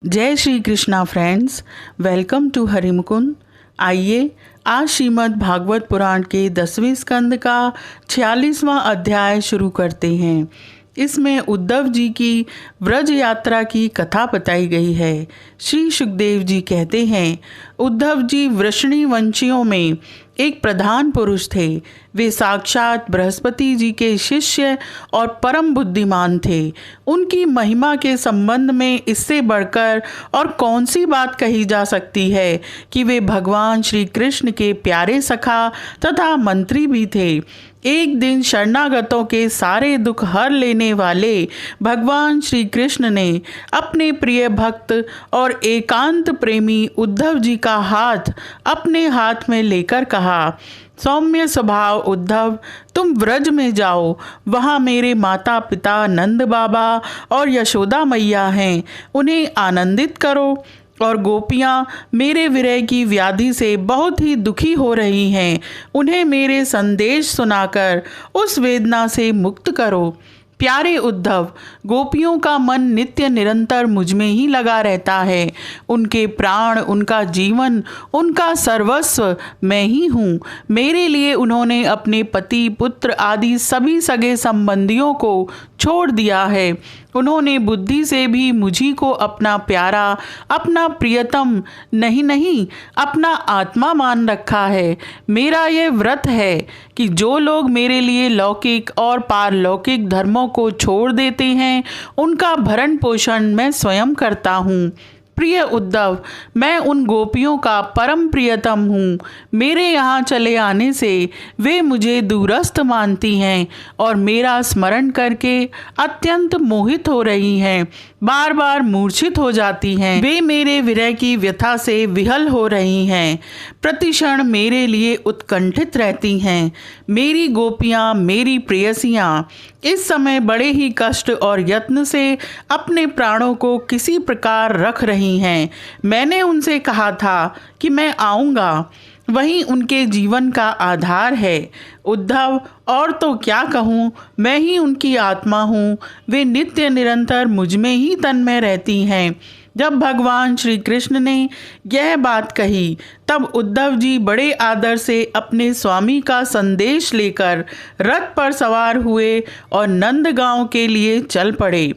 जय Shri Krishna friends, welcome to Harimukund. आइए आज श्रीमद् भागवत पुराण के 10वें स्कंद का 46वां अध्याय शुरू करते हैं। इसमें उद्धव जी की व्रज यात्रा की कथा बताई गई है। श्री सुखदेव जी कहते हैं, उद्धव जी वृषणी वंशियों में एक प्रधान पुरुष थे। वे साक्षात बृहस्पति जी के शिष्य और परम बुद्धिमान थे। उनकी महिमा के संबंध में इससे बढ़कर और कौन सी बात कही जा सकती है कि वे भगवान श्री कृष्ण के प्यारे सखा तथा मंत्री भी थे। एक दिन शरणागतों के सारे दुख हर लेने वाले भगवान श्री कृष्ण ने अपने प्रिय भक्त और एकांत प्रेमी उद्धव जी का हाथ अपने हाथ में लेकर कहा, सौम्य स्वभाव उद्धव, तुम व्रज में जाओ। वहाँ मेरे माता पिता नंद बाबा और यशोदा मैया हैं, उन्हें आनंदित करो। और गोपियाँ मेरे विरह की व्याधि से बहुत ही दुखी हो रही हैं, उन्हें मेरे संदेश सुनाकर उस वेदना से मुक्त करो। प्यारे उद्धव, गोपियों का मन नित्य निरंतर मुझ में ही लगा रहता है। उनके प्राण, उनका जीवन, उनका सर्वस्व मैं ही हूँ। मेरे लिए उन्होंने अपने पति, पुत्र आदि सभी सगे संबंधियों को छोड़ दिया है। उन्होंने बुद्धि से भी मुझी को अपना प्यारा, अपना प्रियतम नहीं अपना आत्मा मान रखा है। मेरा ये व्रत है कि जो लोग मेरे लिए लौकिक और पारलौकिक धर्मों को छोड़ देते हैं, उनका भरण पोषण मैं स्वयं करता हूँ। प्रिय उद्धव, मैं उन गोपियों का परम प्रियतम हूँ। मेरे यहाँ चले आने से वे मुझे दूरस्थ मानती हैं और मेरा स्मरण करके अत्यंत मोहित हो रही हैं, बार बार मूर्छित हो जाती हैं। वे मेरे विरह की व्यथा से विहल हो रही हैं, प्रतिक्षण मेरे लिए उत्कंठित रहती हैं। मेरी गोपियाँ, मेरी प्रेयसियाँ इस समय बड़े ही कष्ट और यत्न से अपने प्राणों को किसी प्रकार रख रही हैं। मैंने उनसे कहा था कि मैं आऊँगा, वही उनके जीवन का आधार है। उद्धव, और तो क्या कहूँ, मैं ही उनकी आत्मा हूँ। वे नित्य निरंतर मुझ में ही तन्मय रहती हैं। जब भगवान श्री कृष्ण ने यह बात कही, तब उद्धव जी बड़े आदर से अपने स्वामी का संदेश लेकर रथ पर सवार हुए और नंदगांव के लिए चल पड़े।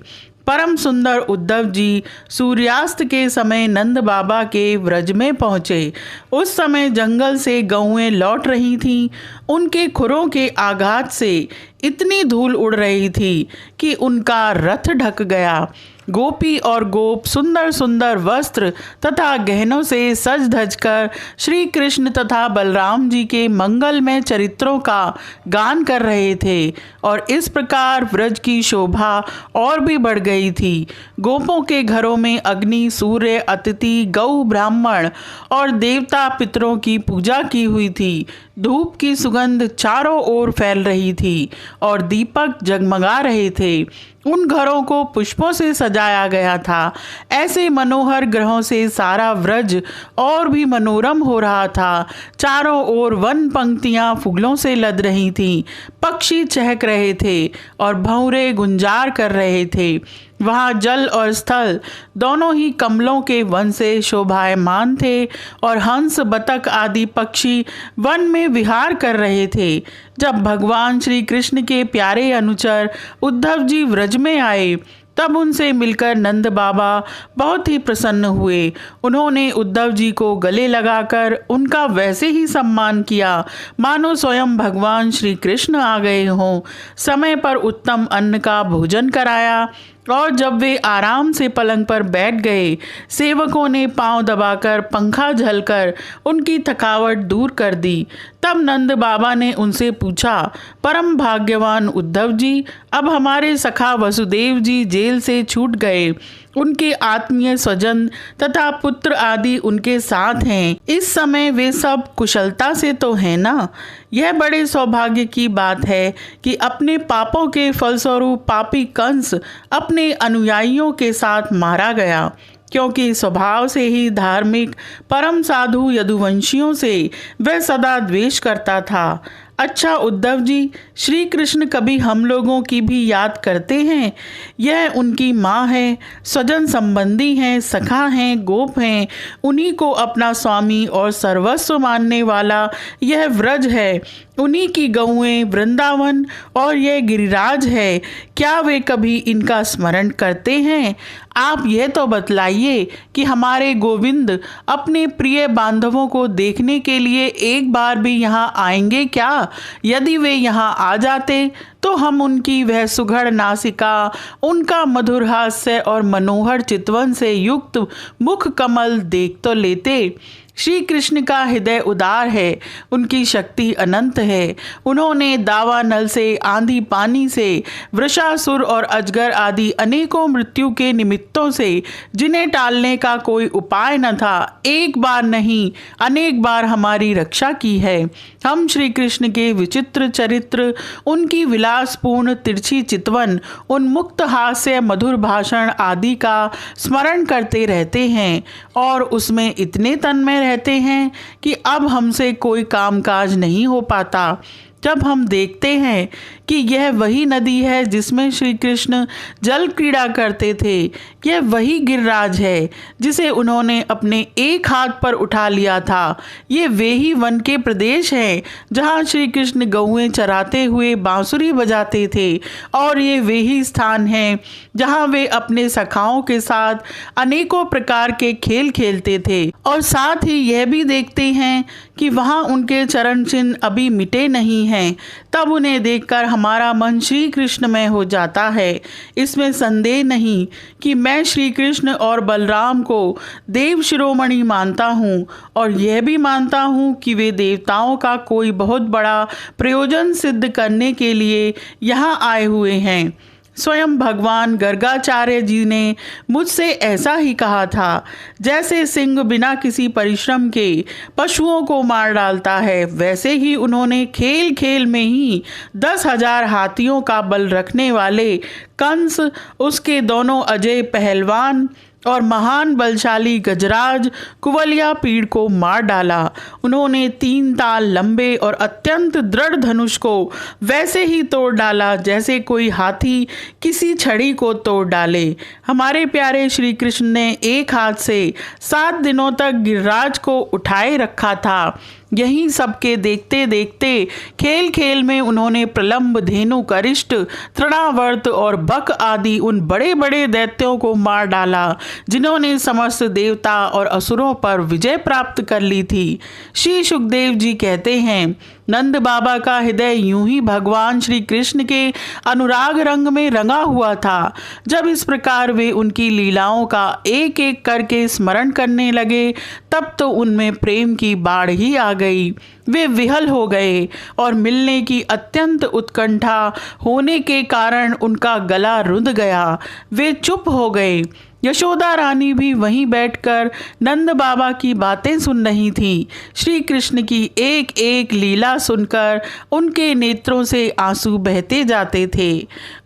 परम सुंदर उद्धव जी सूर्यास्त के समय नंद बाबा के व्रज में पहुँचे। उस समय जंगल से गौएं लौट रही थीं। उनके खुरों के आघात से इतनी धूल उड़ रही थी कि उनका रथ ढक गया। गोपी और गोप सुंदर सुंदर वस्त्र तथा गहनों से सज धज कर श्री कृष्ण तथा बलराम जी के मंगलमय चरित्रों का गान कर रहे थे और इस प्रकार व्रज की शोभा और भी बढ़ गई थी। गोपों के घरों में अग्नि, सूर्य, अतिथि, गौ, ब्राह्मण और देवता पितरों की पूजा की हुई थी। धूप की सुगंध चारों ओर फैल रही थी और दीपक जगमगा रहे थे। उन घरों को पुष्पों से सजाया गया था। ऐसे मनोहर ग्रहों से सारा व्रज और भी मनोरम हो रहा था। चारों ओर वन पंक्तियां फूलों से लद रही थीं। पक्षी चहक रहे थे और भंवरे गुंजार कर रहे थे। वहाँ जल और स्थल दोनों ही कमलों के वन से शोभायमान थे और हंस, बतख आदि पक्षी वन में विहार कर रहे थे। जब भगवान श्री कृष्ण के प्यारे अनुचर उद्धव जी व्रज में आए, तब उनसे मिलकर नंद बाबा बहुत ही प्रसन्न हुए। उन्होंने उद्धव जी को गले लगाकर उनका वैसे ही सम्मान किया मानो स्वयं भगवान श्री कृष्ण आ गए हों। समय पर उत्तम अन्न का भोजन कराया और जब वे आराम से पलंग पर बैठ गए, सेवकों ने पांव दबाकर पंखा झलकर उनकी थकावट दूर कर दी। तब नंद बाबा ने उनसे पूछा, परम भाग्यवान उद्धव जी, अब हमारे सखा वसुदेव जी जेल से छूट गए। उनके आत्मीय स्वजन तथा पुत्र आदि उनके साथ हैं। इस समय वे सब कुशलता से तो हैं ना? यह बड़े सौभाग्य की बात है कि अपने पापों के फलस्वरूप पापी कंस अपने अनुयायियों के साथ मारा गया, क्योंकि स्वभाव से ही धार्मिक परम साधु यदुवंशियों से वह सदा द्वेष करता था। अच्छा उद्धव जी, श्री कृष्ण कभी हम लोगों की भी याद करते हैं? यह उनकी माँ है, स्वजन संबंधी हैं, सखा हैं, गोप हैं, उन्हीं को अपना स्वामी और सर्वस्व मानने वाला यह व्रज है, उन्हीं की गौएं वृंदावन और यह गिरिराज है। क्या वे कभी इनका स्मरण करते हैं? आप यह तो बतलाइए कि हमारे गोविंद अपने प्रिय बांधवों को देखने के लिए एक बार भी यहाँ आएंगे क्या? यदि वे यहाँ आ जाते तो हम उनकी वह सुघड़ नासिका, उनका मधुर हास्य और मनोहर चितवन से युक्त मुख कमल देख तो लेते। श्री कृष्ण का हृदय उदार है, उनकी शक्ति अनंत है। उन्होंने दावानल से, आंधी पानी से, वृषासुर और अजगर आदि अनेकों मृत्यु के निमित्तों से, जिन्हें टालने का कोई उपाय न था, एक बार नहीं अनेक बार हमारी रक्षा की है। हम श्री कृष्ण के विचित्र चरित्र, उनकी विलासपूर्ण तिरछी चितवन, उन्मुक्त हास्य, मधुर भाषण आदि का स्मरण करते रहते हैं और उसमें इतने तन्मय रहते हैं कि अब हमसे कोई कामकाज नहीं हो पाता। जब हम देखते हैं कि यह वही नदी है जिसमें श्री कृष्ण जल क्रीड़ा करते थे, यह वही गिरिराज है जिसे उन्होंने अपने एक हाथ पर उठा लिया था, ये वे ही वन के प्रदेश हैं जहाँ श्री कृष्ण गौएं चराते हुए बांसुरी बजाते थे, और ये वे ही स्थान हैं जहाँ वे अपने सखाओं के साथ अनेकों प्रकार के खेल खेलते थे। और साथ ही यह भी देखते हैं कि वहाँ उनके चरण चिन्ह अभी मिटे नहीं हैं। तब उन्हें देखकर हमारा मन श्री कृष्ण में हो जाता है। इसमें संदेह नहीं कि मैं श्री कृष्ण और बलराम को देव शिरोमणि मानता हूँ, और यह भी मानता हूँ कि वे देवताओं का कोई बहुत बड़ा प्रयोजन सिद्ध करने के लिए यहाँ आए हुए हैं। स्वयं भगवान गर्गाचार्य जी ने मुझसे ऐसा ही कहा था। जैसे सिंह बिना किसी परिश्रम के पशुओं को मार डालता है, वैसे ही उन्होंने खेल खेल में ही 10,000 हाथियों का बल रखने वाले कंस, उसके दोनों अजय पहलवान और महान बलशाली गजराज कुवलिया पीड़ को मार डाला। उन्होंने 3 ताल लंबे और अत्यंत दृढ़ धनुष को वैसे ही तोड़ डाला जैसे कोई हाथी किसी छड़ी को तोड़ डाले। हमारे प्यारे श्री कृष्ण ने एक हाथ से 7 दिनों तक गिरिराज को उठाए रखा था। यही सबके देखते देखते खेल खेल में उन्होंने प्रलंब, धेनु, करिष्ठ, तृणावर्त और बक आदि उन बड़े बड़े दैत्यों को मार डाला जिन्होंने समस्त देवता और असुरों पर विजय प्राप्त कर ली थी। श्री सुखदेव जी कहते हैं, नंद बाबा का हृदय यूं ही भगवान श्री कृष्ण के अनुराग रंग में रंगा हुआ था। जब इस प्रकार वे उनकी लीलाओं का एक एक करके स्मरण करने लगे, तब तो उनमें प्रेम की बाढ़ ही आ गई। वे विहल हो गए और मिलने की अत्यंत उत्कंठा होने के कारण उनका गला रुंध गया। वे चुप हो गए। यशोदा रानी भी वहीं बैठकर नंद बाबा की बातें सुन रही थी। श्री कृष्ण की एक एक लीला सुनकर उनके नेत्रों से आंसू बहते जाते थे।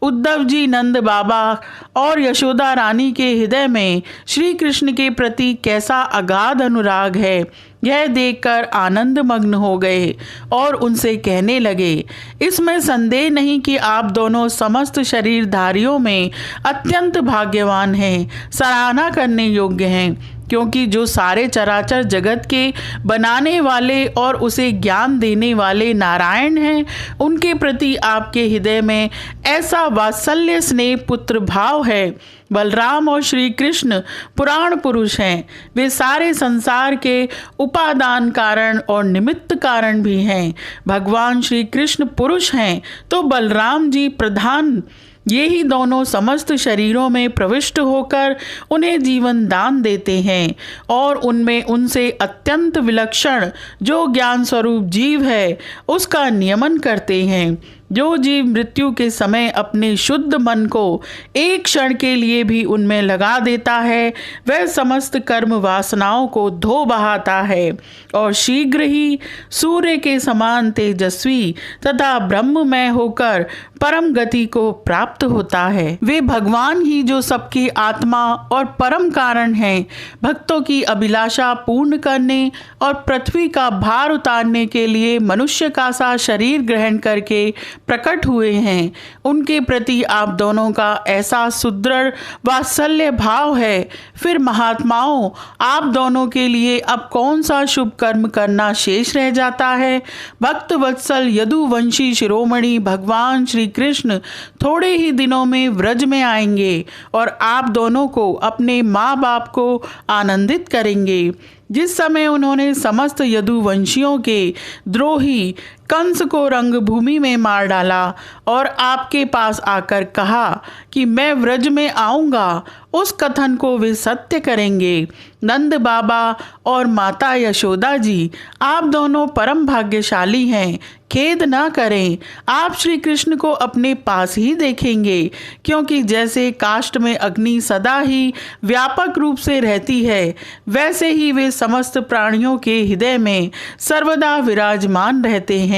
उद्धव जी, नंद बाबा और यशोदा रानी के हृदय में श्री कृष्ण के प्रति कैसा अगाध अनुराग है, यह देखकर आनंद मग्न हो गए और उनसे कहने लगे, इसमें संदेह नहीं कि आप दोनों समस्त शरीरधारियों में अत्यंत भाग्यवान हैं, सराहना करने योग्य हैं, क्योंकि जो सारे चराचर जगत के बनाने वाले और उसे ज्ञान देने वाले नारायण हैं, उनके प्रति आपके हृदय में ऐसा वात्सल्य, स्नेह, पुत्र भाव है। बलराम और श्री कृष्ण पुराण पुरुष हैं। वे सारे संसार के उपादान कारण और निमित्त कारण भी हैं। भगवान श्री कृष्ण पुरुष हैं तो बलराम जी प्रधान। ये ही दोनों समस्त शरीरों में प्रविष्ट होकर उन्हें जीवन दान देते हैं और उनमें उनसे अत्यंत विलक्षण जो ज्ञान स्वरूप जीव है उसका नियमन करते हैं। जो जीव मृत्यु के समय अपने शुद्ध मन को एक क्षण के लिए भी उनमें लगा देता है, वह समस्त कर्म वासनाओं को धो बहाता है और शीघ्र ही सूर्य के समान तेजस्वी तथा ब्रह्ममय होकर परम गति को प्राप्त होता है। वे भगवान ही जो सबकी आत्मा और परम कारण हैं, भक्तों की अभिलाषा पूर्ण करने और पृथ्वी का भार उतारने के लिए मनुष्य का सा शरीर ग्रहण करके प्रकट हुए हैं। उनके प्रति आप दोनों का ऐसा सुदृढ़ वात्सल्य भाव है। फिर महात्माओं, आप दोनों के लिए अब कौन सा शुभ कर्म करना शेष रह जाता है। भक्त वत्सल यदुवंशी शिरोमणि भगवान श्री कृष्ण थोड़े ही दिनों में व्रज में आएंगे और आप दोनों को अपने माँ बाप को आनंदित करेंगे। जिस समय उन्होंने समस्त यदुवंशियों के द्रोही कंस को रंगभूमि में मार डाला और आपके पास आकर कहा कि मैं व्रज में आऊँगा, उस कथन को वे सत्य करेंगे। नंद बाबा और माता यशोदा जी, आप दोनों परम भाग्यशाली हैं। खेद न करें, आप श्री कृष्ण को अपने पास ही देखेंगे, क्योंकि जैसे काष्ठ में अग्नि सदा ही व्यापक रूप से रहती है, वैसे ही वे समस्त प्राणियों के हृदय में सर्वदा विराजमान रहते हैं।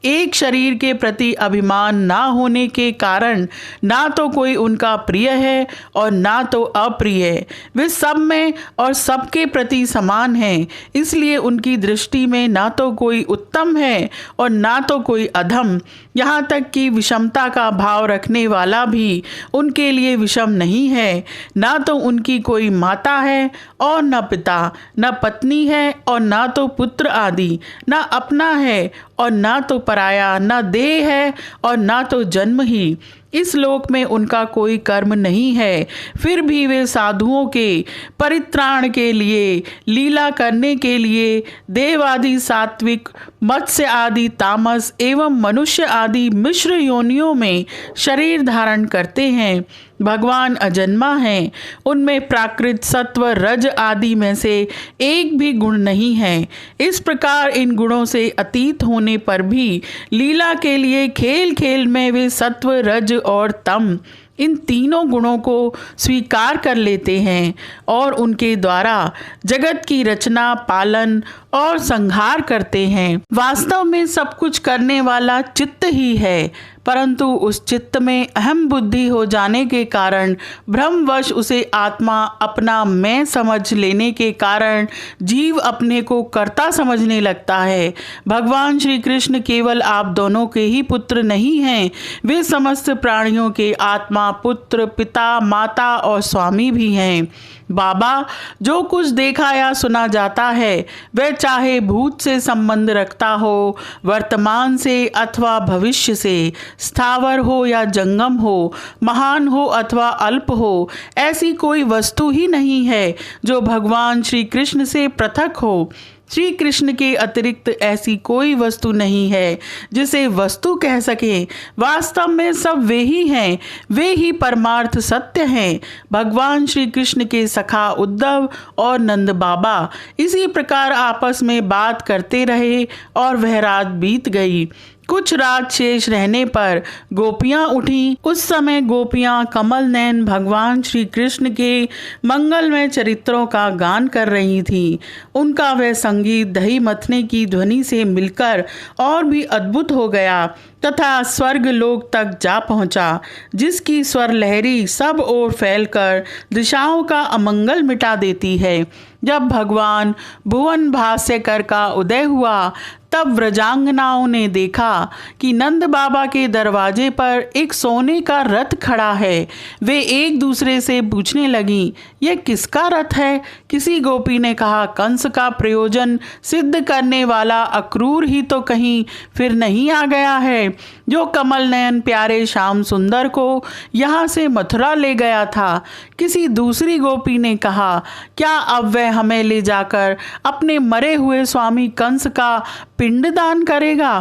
एक शरीर के प्रति अभिमान ना होने के कारण ना तो कोई उनका प्रिय है और ना तो अप्रिय। वे सब में और सबके प्रति समान हैं, इसलिए उनकी दृष्टि में ना तो कोई उत्तम है और ना तो कोई अधम। यहाँ तक कि विषमता का भाव रखने वाला भी उनके लिए विषम नहीं है। ना तो उनकी कोई माता है और न पिता, न पत्नी है और ना तो पुत्र आदि, न अपना है और ना तो पराया, न देह है और ना तो जन्म ही। इस लोक में उनका कोई कर्म नहीं है, फिर भी वे साधुओं के परित्राण के लिए, लीला करने के लिए देव आदि सात्विक, मत्स्य आदि तामस एवं मनुष्य आदि मिश्र योनियों में शरीर धारण करते हैं। भगवान अजन्मा हैं, उनमें प्राकृत सत्व रज आदि में से एक भी गुण नहीं है। इस प्रकार इन गुणों से अतीत होने पर भी लीला के लिए खेल खेल में वे सत्व रज और तम, इन तीनों गुणों को स्वीकार कर लेते हैं और उनके द्वारा जगत की रचना, पालन और संहार करते हैं। वास्तव में सब कुछ करने वाला चित्त ही है, परंतु उस चित्त में अहम बुद्धि हो जाने के कारण, भ्रमवश उसे आत्मा अपना मैं समझ लेने के कारण जीव अपने को कर्ता समझने लगता है। भगवान श्री कृष्ण केवल आप दोनों के ही पुत्र नहीं हैं, वे समस्त प्राणियों के आत्मा, पुत्र, पिता, माता और स्वामी भी हैं। बाबा, जो कुछ देखा या सुना जाता है वह चाहे भूत से संबंध रखता हो, वर्तमान से अथवा भविष्य से, स्थावर हो या जंगम हो, महान हो अथवा अल्प हो, ऐसी कोई वस्तु ही नहीं है जो भगवान श्री कृष्ण से पृथक हो। श्री कृष्ण के अतिरिक्त ऐसी कोई वस्तु नहीं है जिसे वस्तु कह सके। वास्तव में सब वे ही हैं, वे ही परमार्थ सत्य हैं। भगवान श्री कृष्ण के सखा उद्धव और नंद बाबा इसी प्रकार आपस में बात करते रहे और वह रात बीत गई। कुछ रात शेष रहने पर गोपियाँ उठीं। उस समय गोपियाँ कमल नयन भगवान श्री कृष्ण के मंगलमय चरित्रों का गान कर रही थीं। उनका वह संगीत दही मथने की ध्वनि से मिलकर और भी अद्भुत हो गया तथा स्वर्ग लोक तक जा पहुंचा, जिसकी स्वर लहरी सब ओर फैलकर दिशाओं का अमंगल मिटा देती है। जब भगवान भुवन भास्यकर का उदय हुआ, तब व्रजांगनाओं ने देखा कि नंद बाबा के दरवाजे पर एक सोने का रथ खड़ा है। वे एक दूसरे से पूछने लगीं, यह किसका रथ है? किसी गोपी ने कहा, कंस का प्रयोजन सिद्ध करने वाला अक्रूर ही तो कहीं फिर नहीं आ गया है, जो कमल नयन प्यारे श्याम सुंदर को यहाँ से मथुरा ले गया था। किसी दूसरी गोपी ने कहा, क्या अब वह हमें ले जाकर अपने मरे हुए स्वामी कंस का पिंडदान करेगा।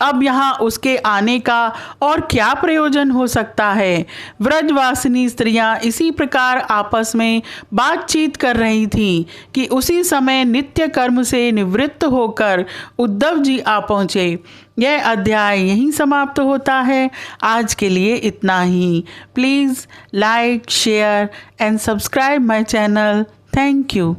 अब यहाँ उसके आने का और क्या प्रयोजन हो सकता है। व्रजवासिनी स्त्रियां इसी प्रकार आपस में बातचीत कर रही थीं कि उसी समय नित्य कर्म से निवृत्त होकर उद्धव जी आ पहुँचे। यह अध्याय यहीं समाप्त होता है। आज के लिए इतना ही। Please like, share and subscribe my channel. Thank you.